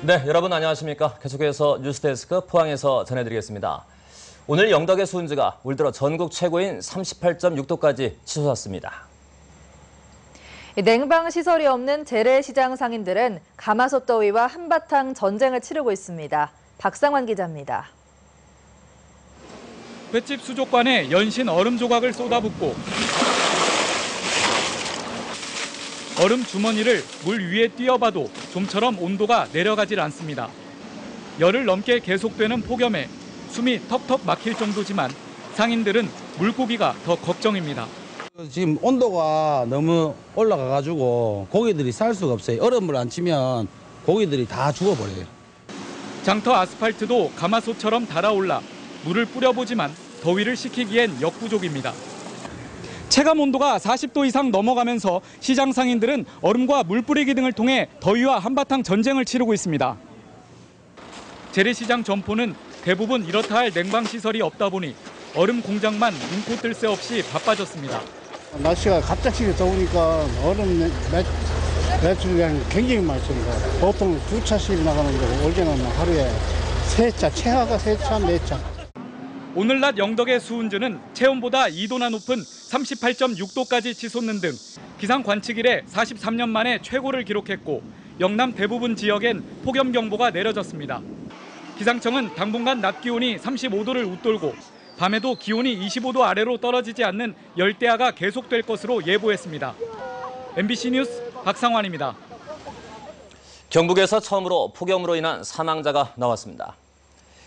네, 여러분 안녕하십니까? 계속해서 뉴스데스크 포항에서 전해드리겠습니다. 오늘 영덕의 수온지가 올 들어 전국 최고인 38.6도까지 치솟았습니다. 냉방 시설이 없는 재래시장 상인들은 가마솥 더위와 한바탕 전쟁을 치르고 있습니다. 박상환 기자입니다. 횟집 수족관에 연신 얼음 조각을 쏟아붓고 얼음 주머니를 물 위에 띄어봐도 좀처럼 온도가 내려가질 않습니다. 열흘 넘게 계속되는 폭염에 숨이 턱턱 막힐 정도지만 상인들은 물고기가 더 걱정입니다. 지금 온도가 너무 올라가가지고 고기들이 살 수가 없어요. 얼음을 안 치면 고기들이 다 죽어버려요. 장터 아스팔트도 가마솥처럼 달아올라 물을 뿌려보지만 더위를 식히기엔 역부족입니다. 체감 온도가 40도 이상 넘어가면서 시장 상인들은 얼음과 물 뿌리기 등을 통해 더위와 한바탕 전쟁을 치르고 있습니다. 재래시장 점포는 대부분 이렇다 할 냉방시설이 없다 보니 얼음 공장만 눈코 뜰 새 없이 바빠졌습니다. 날씨가 갑작스레 더우니까 얼음 매출량이 굉장히 많이 씁니다. 보통 2차씩 나가는데 올해는 하루에 3차, 최하가 3차, 4차. 오늘 낮 영덕의 수온지는 체온보다 2도나 높은 38.6도까지 치솟는 등 기상 관측 이래 43년 만에 최고를 기록했고 영남 대부분 지역엔 폭염경보가 내려졌습니다. 기상청은 당분간 낮 기온이 35도를 웃돌고 밤에도 기온이 25도 아래로 떨어지지 않는 열대야가 계속될 것으로 예보했습니다. MBC 뉴스 박상환입니다. 경북에서 처음으로 폭염으로 인한 사망자가 나왔습니다.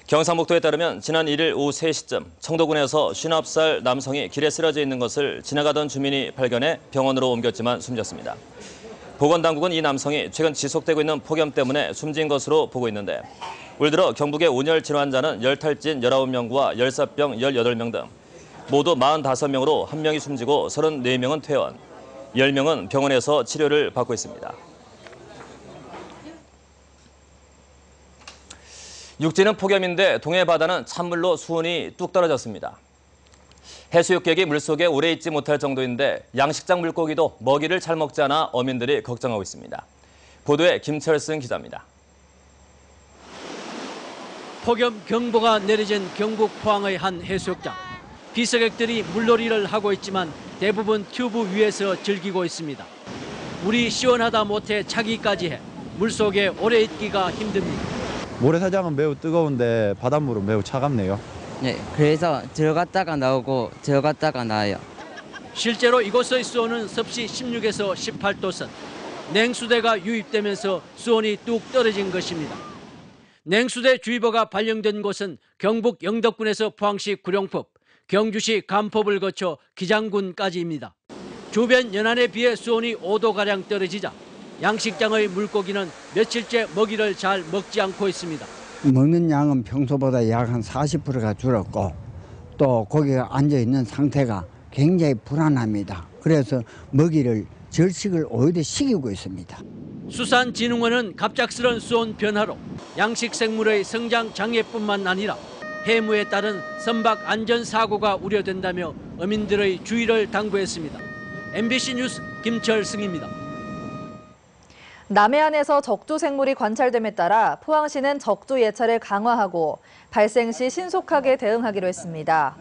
경상북도에 따르면 지난 1일 오후 3시쯤 청도군에서 50살 남성이 길에 쓰러져 있는 것을 지나가던 주민이 발견해 병원으로 옮겼지만 숨졌습니다. 보건당국은 이 남성이 최근 지속되고 있는 폭염 때문에 숨진 것으로 보고 있는데 올 들어 경북의 온열 질환자는 열탈진 19명과 열사병 18명 등 모두 45명으로 1명이 숨지고 34명은 퇴원, 10명은 병원에서 치료를 받고 있습니다. 육지는 폭염인데 동해 바다는 찬물로 수온이 뚝 떨어졌습니다. 해수욕객이 물속에 오래 있지 못할 정도인데 양식장 물고기도 먹이를 잘 먹지 않아 어민들이 걱정하고 있습니다. 보도에 김철승 기자입니다. 폭염 경보가 내려진 경북 포항의 한 해수욕장. 비서객들이 물놀이를 하고 있지만 대부분 튜브 위에서 즐기고 있습니다. 물이 시원하다 못해 차기까지 해 물속에 오래 있기가 힘듭니다. 모래사장은 매우 뜨거운데 바닷물은 매우 차갑네요. 네, 그래서 들어갔다가 나오고 들어갔다가 나와요. 실제로 이곳의 수온은 섭씨 16에서 18도선. 냉수대가 유입되면서 수온이 뚝 떨어진 것입니다. 냉수대 주의보가 발령된 곳은 경북 영덕군에서 포항시 구룡포, 경주시 간포를 거쳐 기장군까지입니다. 주변 연안에 비해 수온이 5도가량 떨어지자 양식장의 물고기는 며칠째 먹이를 잘 먹지 않고 있습니다. 먹는 양은 평소보다 약 한 40%가 줄었고 또 거기에 앉아있는 상태가 굉장히 불안합니다. 그래서 먹이를 절식을 오히려 시키고 있습니다. 수산진흥원은 갑작스런 수온 변화로 양식생물의 성장 장애뿐만 아니라 해무에 따른 선박 안전사고가 우려된다며 어민들의 주의를 당부했습니다. MBC 뉴스 김철승입니다. 남해안에서 적조 생물이 관찰됨에 따라 포항시는 적조 예찰을 강화하고 발생 시 신속하게 대응하기로 했습니다.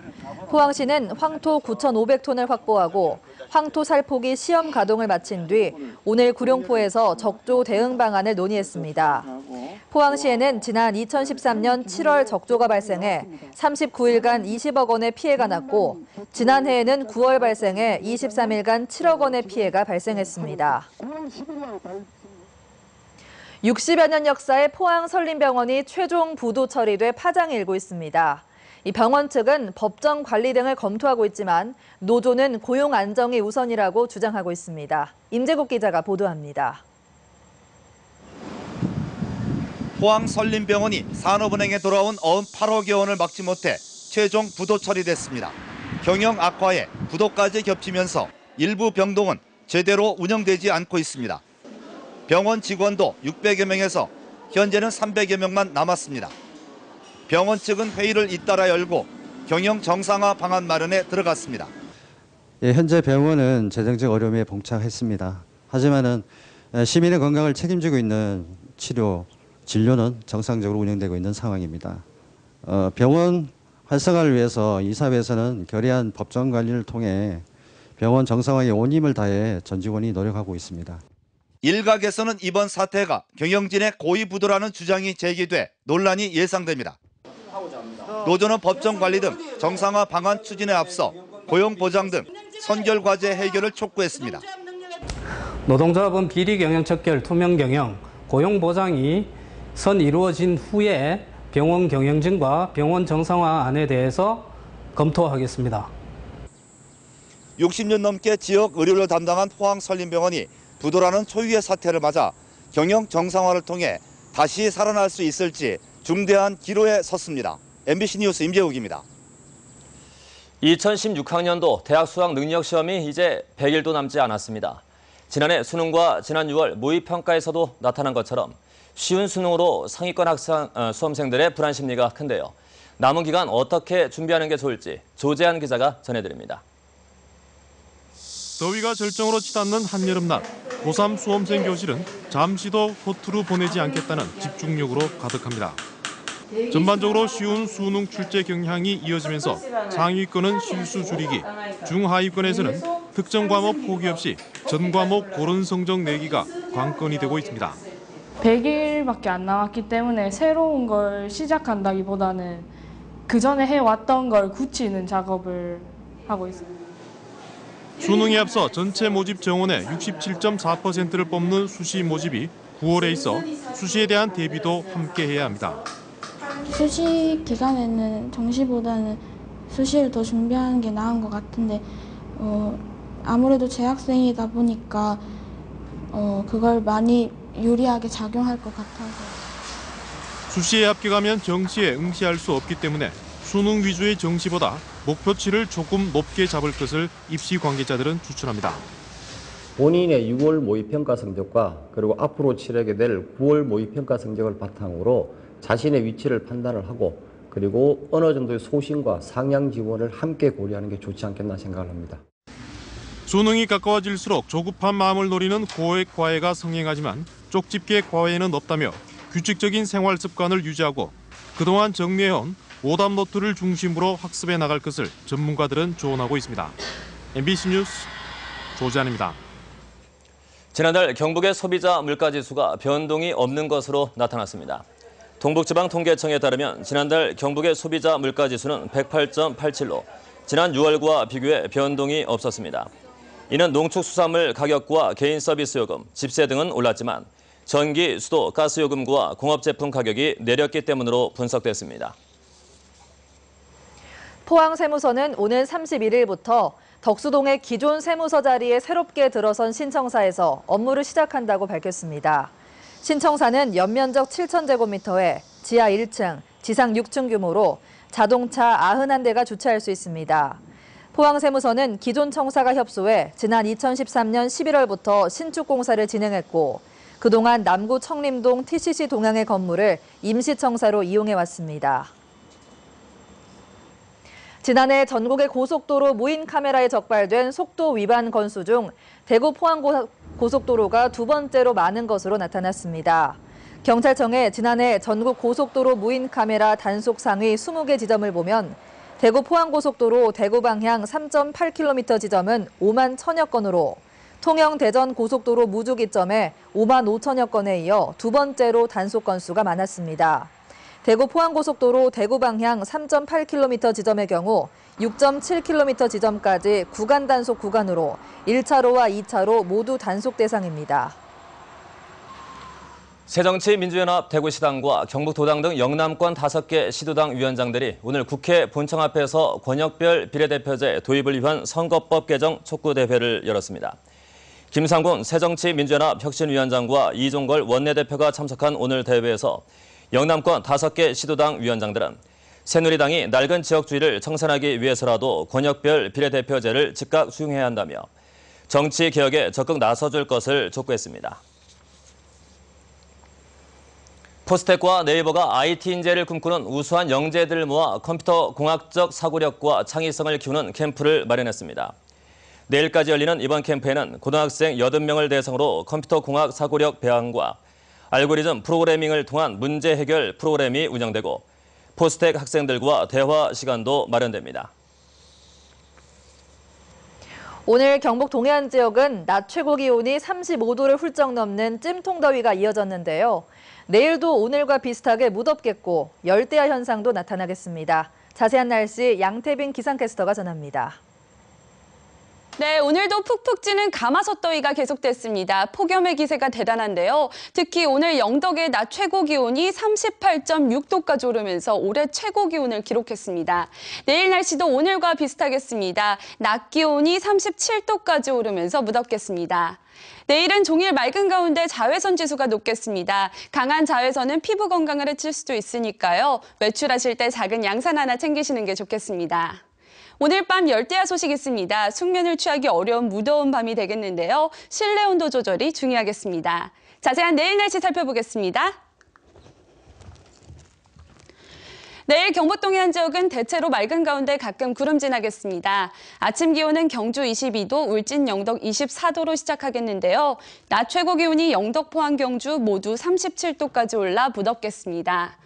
포항시는 황토 9,500톤을 확보하고 황토 살포기 시험 가동을 마친 뒤 오늘 구룡포에서 적조 대응 방안을 논의했습니다. 포항시에는 지난 2013년 7월 적조가 발생해 39일간 20억 원의 피해가 났고 지난해에는 9월 발생해 23일간 7억 원의 피해가 발생했습니다. 60여 년 역사의 포항 설림병원이 최종 부도 처리돼 파장이 일고 있습니다. 이 병원 측은 법정 관리 등을 검토하고 있지만 노조는 고용 안정이 우선이라고 주장하고 있습니다. 임재국 기자가 보도합니다. 포항 설림병원이 산업은행에 돌아온 98억여 원을 막지 못해 최종 부도 처리됐습니다. 경영 악화에 부도까지 겹치면서 일부 병동은 제대로 운영되지 않고 있습니다. 병원 직원도 600여 명에서 현재는 300여 명만 남았습니다. 병원 측은 회의를 잇따라 열고 경영 정상화 방안 마련에 들어갔습니다. 현재 병원은 재정적 어려움에 봉착했습니다. 하지만은 시민의 건강을 책임지고 있는 치료 진료는 정상적으로 운영되고 있는 상황입니다. 병원 활성화를 위해서 이사회에서는 결의안 법정 관리를 통해 병원 정상화에 온 힘을 다해 전 직원이 노력하고 있습니다. 일각에서는 이번 사태가 경영진의 고위부도라는 주장이 제기돼 논란이 예상됩니다. 노조는 법정 관리 등 정상화 방안 추진에 앞서 고용 보장 등 선결 과제 해결을 촉구했습니다. 노동조합은 비리 경영 척결, 투명 경영, 고용 보장이 선 이루어진 후에 병원 경영진과 병원 정상화안에 대해서 검토하겠습니다. 60년 넘게 지역 의료를 담당한 포항설림병원이 부도라는 초유의 사태를 맞아 경영 정상화를 통해 다시 살아날 수 있을지 중대한 기로에 섰습니다. MBC 뉴스 임재욱입니다. 2016학년도 대학 수학 능력 시험이 이제 100일도 남지 않았습니다. 지난해 수능과 지난 6월 모의평가에서도 나타난 것처럼 쉬운 수능으로 상위권 수험생들의 불안 심리가 큰데요. 남은 기간 어떻게 준비하는 게 좋을지 조재한 기자가 전해드립니다. 더위가 절정으로 치닫는 한여름날, 고3 수험생 교실은 잠시도 허투루 보내지 않겠다는 집중력으로 가득합니다. 전반적으로 쉬운 수능 출제 경향이 이어지면서 상위권은 실수 줄이기, 중하위권에서는 특정 과목 포기 없이 전 과목 고른 성적 내기가 관건이 되고 있습니다. 100일밖에 안 남았기 때문에 새로운 걸 시작한다기보다는 그 전에 해왔던 걸 굳히는 작업을 하고 있습니다. 수능에 앞서 전체 모집 정원의 67.4%를 뽑는 수시 모집이 9월에 있어 수시에 대한 대비도 함께 해야 합니다. 수시 기간에는 정시보다는 수시를 더 준비하는 게 나은 것 같은데 아무래도 재학생이다 보니까 그걸 많이 유리하게 작용할 것 같아서. 수시에 합격하면 정시에 응시할 수 없기 때문에 수능 위주의 정시보다 목표치를 조금 높게 잡을 것을 입시 관계자들은 추천합니다. 본인의 6월 모의평가 성적과 그리고 앞으로 치르게 될 9월 모의평가 성적을 바탕으로 자신의 위치를 판단을 하고 그리고 어느 정도의 소신과 상향 지원을 함께 고려하는 게 좋지 않겠나 생각을 합니다. 수능이 가까워질수록 조급한 마음을 노리는 고액 과외가 성행하지만 쪽집게 과외는 없다며 규칙적인 생활 습관을 유지하고 그동안 정리해온 오답 노트를 중심으로 학습해 나갈 것을 전문가들은 조언하고 있습니다. MBC 뉴스 조재한입니다. 지난달 경북의 소비자 물가지수가 변동이 없는 것으로 나타났습니다. 동북지방통계청에 따르면 지난달 경북의 소비자 물가지수는 108.87로 지난 6월과 비교해 변동이 없었습니다. 이는 농축수산물 가격과 개인 서비스 요금, 집세 등은 올랐지만 전기, 수도, 가스 요금과 공업제품 가격이 내렸기 때문으로 분석됐습니다. 포항세무서는 오늘 31일부터 덕수동의 기존 세무서 자리에 새롭게 들어선 신청사에서 업무를 시작한다고 밝혔습니다. 신청사는 연면적 7,000제곱미터에 지하 1층, 지상 6층 규모로 자동차 91대가 주차할 수 있습니다. 포항세무서는 기존 청사가 협소해 지난 2013년 11월부터 신축 공사를 진행했고 그동안 남구 청림동 TCC 동향의 건물을 임시청사로 이용해왔습니다. 지난해 전국의 고속도로 무인 카메라에 적발된 속도 위반 건수 중 대구 포항 고속도로가 두 번째로 많은 것으로 나타났습니다. 경찰청에 지난해 전국 고속도로 무인 카메라 단속 상위 20개 지점을 보면 대구 포항고속도로 대구 방향 3.8km 지점은 5만 1천여 건으로 통영 대전 고속도로 무주기점에 5만 5천여 건에 이어 두 번째로 단속 건수가 많았습니다. 대구 포항고속도로 대구 방향 3.8km 지점의 경우 6.7km 지점까지 구간 단속 구간으로 1차로와 2차로 모두 단속 대상입니다. 새정치민주연합 대구시당과 경북도당 등 영남권 5개 시도당 위원장들이 오늘 국회 본청 앞에서 권역별 비례대표제 도입을 위한 선거법 개정 촉구대회를 열었습니다. 김상곤 새정치민주연합 혁신위원장과 이종걸 원내대표가 참석한 오늘 대회에서 영남권 5개 시도당 위원장들은 새누리당이 낡은 지역주의를 청산하기 위해서라도 권역별 비례대표제를 즉각 수용해야 한다며 정치개혁에 적극 나서줄 것을 촉구했습니다. 포스텍과 네이버가 IT 인재를 꿈꾸는 우수한 영재들을 모아 컴퓨터 공학적 사고력과 창의성을 키우는 캠프를 마련했습니다. 내일까지 열리는 이번 캠프에는 고등학생 80명을 대상으로 컴퓨터 공학 사고력 배양과 알고리즘 프로그래밍을 통한 문제 해결 프로그램이 운영되고 포스텍 학생들과 대화 시간도 마련됩니다. 오늘 경북 동해안 지역은 낮 최고 기온이 35도를 훌쩍 넘는 찜통더위가 이어졌는데요. 내일도 오늘과 비슷하게 무덥겠고 열대야 현상도 나타나겠습니다. 자세한 날씨 양태빈 기상캐스터가 전합니다. 네, 오늘도 푹푹 찌는 가마솥 더위가 계속됐습니다. 폭염의 기세가 대단한데요. 특히 오늘 영덕의 낮 최고 기온이 38.6도까지 오르면서 올해 최고 기온을 기록했습니다. 내일 날씨도 오늘과 비슷하겠습니다. 낮 기온이 37도까지 오르면서 무덥겠습니다. 내일은 종일 맑은 가운데 자외선 지수가 높겠습니다. 강한 자외선은 피부 건강을 해칠 수도 있으니까요. 외출하실 때 작은 양산 하나 챙기시는 게 좋겠습니다. 오늘 밤 열대야 소식 있습니다. 숙면을 취하기 어려운 무더운 밤이 되겠는데요. 실내 온도 조절이 중요하겠습니다. 자세한 내일 날씨 살펴보겠습니다. 내일 경북 동해안 지역은 대체로 맑은 가운데 가끔 구름 지나겠습니다. 아침 기온은 경주 22도, 울진 영덕 24도로 시작하겠는데요. 낮 최고 기온이 영덕, 포항, 경주 모두 37도까지 올라 무덥겠습니다.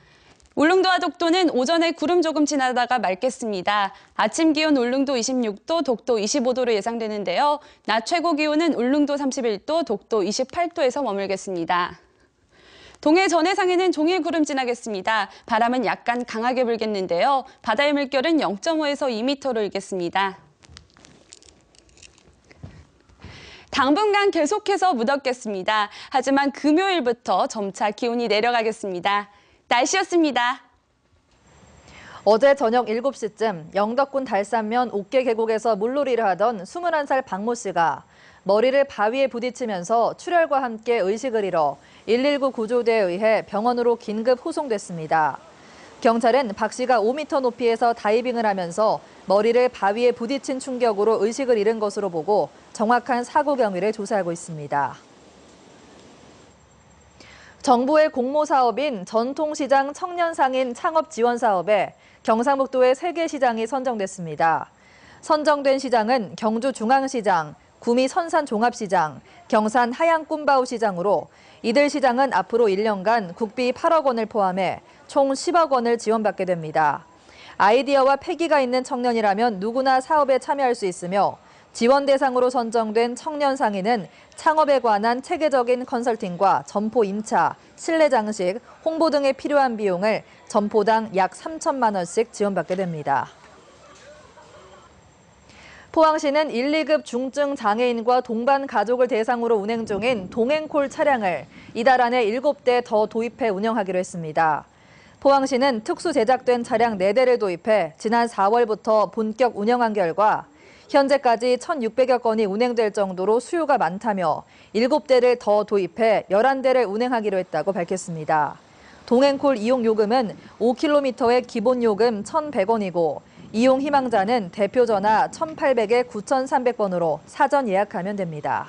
울릉도와 독도는 오전에 구름 조금 지나다가 맑겠습니다. 아침 기온 울릉도 26도, 독도 25도로 예상되는데요. 낮 최고 기온은 울릉도 31도, 독도 28도에서 머물겠습니다. 동해 전해상에는 종일 구름 지나겠습니다. 바람은 약간 강하게 불겠는데요. 바다의 물결은 0.5에서 2m로 일겠습니다. 당분간 계속해서 무덥겠습니다. 하지만 금요일부터 점차 기온이 내려가겠습니다. 날씨였습니다. 어제 저녁 7시쯤 영덕군 달산면 옥계 계곡에서 물놀이를 하던 21살 박모 씨가 머리를 바위에 부딪히면서 출혈과 함께 의식을 잃어 119 구조대에 의해 병원으로 긴급 후송됐습니다. 경찰은 박 씨가 5m 높이에서 다이빙을 하면서 머리를 바위에 부딪힌 충격으로 의식을 잃은 것으로 보고 정확한 사고 경위를 조사하고 있습니다. 정부의 공모 사업인 전통시장 청년상인 창업지원사업에 경상북도의 3개 시장이 선정됐습니다. 선정된 시장은 경주 중앙시장, 구미 선산종합시장, 경산 하양꿈바우시장으로 이들 시장은 앞으로 1년간 국비 8억 원을 포함해 총 10억 원을 지원받게 됩니다. 아이디어와 패기가 있는 청년이라면 누구나 사업에 참여할 수 있으며 지원 대상으로 선정된 청년 상인은 창업에 관한 체계적인 컨설팅과 점포 임차, 실내 장식, 홍보 등에 필요한 비용을 점포당 약 3천만 원씩 지원받게 됩니다. 포항시는 1, 2급 중증 장애인과 동반 가족을 대상으로 운행 중인 동행콜 차량을 이달 안에 7대 더 도입해 운영하기로 했습니다. 포항시는 특수 제작된 차량 4대를 도입해 지난 4월부터 본격 운영한 결과 현재까지 1,600여 건이 운행될 정도로 수요가 많다며 7대를 더 도입해 11대를 운행하기로 했다고 밝혔습니다. 동행콜 이용 요금은 5km의 기본 요금 1,100원이고 이용 희망자는 대표 전화 1,800에 9,300번으로 사전 예약하면 됩니다.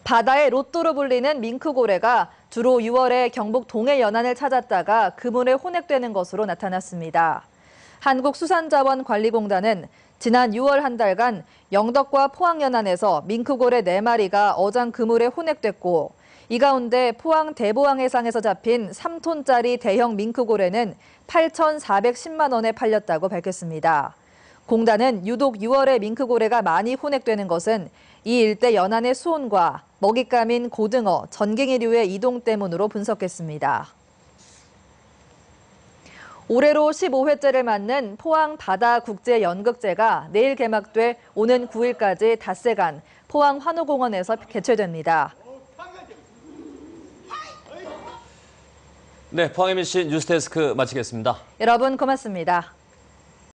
바다의 로또로 불리는 밍크고래가 주로 6월에 경북 동해 연안을 찾았다가 그물에 혼액되는 것으로 나타났습니다. 한국수산자원관리공단은 지난 6월 한 달간 영덕과 포항 연안에서 밍크고래 4마리가 어장 그물에 혼액됐고 이 가운데 포항 대보항 해상에서 잡힌 3톤짜리 대형 밍크고래는 8,410만 원에 팔렸다고 밝혔습니다. 공단은 유독 6월에 밍크고래가 많이 혼액되는 것은 이 일대 연안의 수온과 먹잇감인 고등어, 전갱이류의 이동 때문으로 분석했습니다. 올해로 15회째를 맞는 포항 바다국제연극제가 내일 개막돼 오는 9일까지 닷새간 포항 환호공원에서 개최됩니다. 네, 포항 MBC 뉴스데스크 마치겠습니다. 여러분 고맙습니다.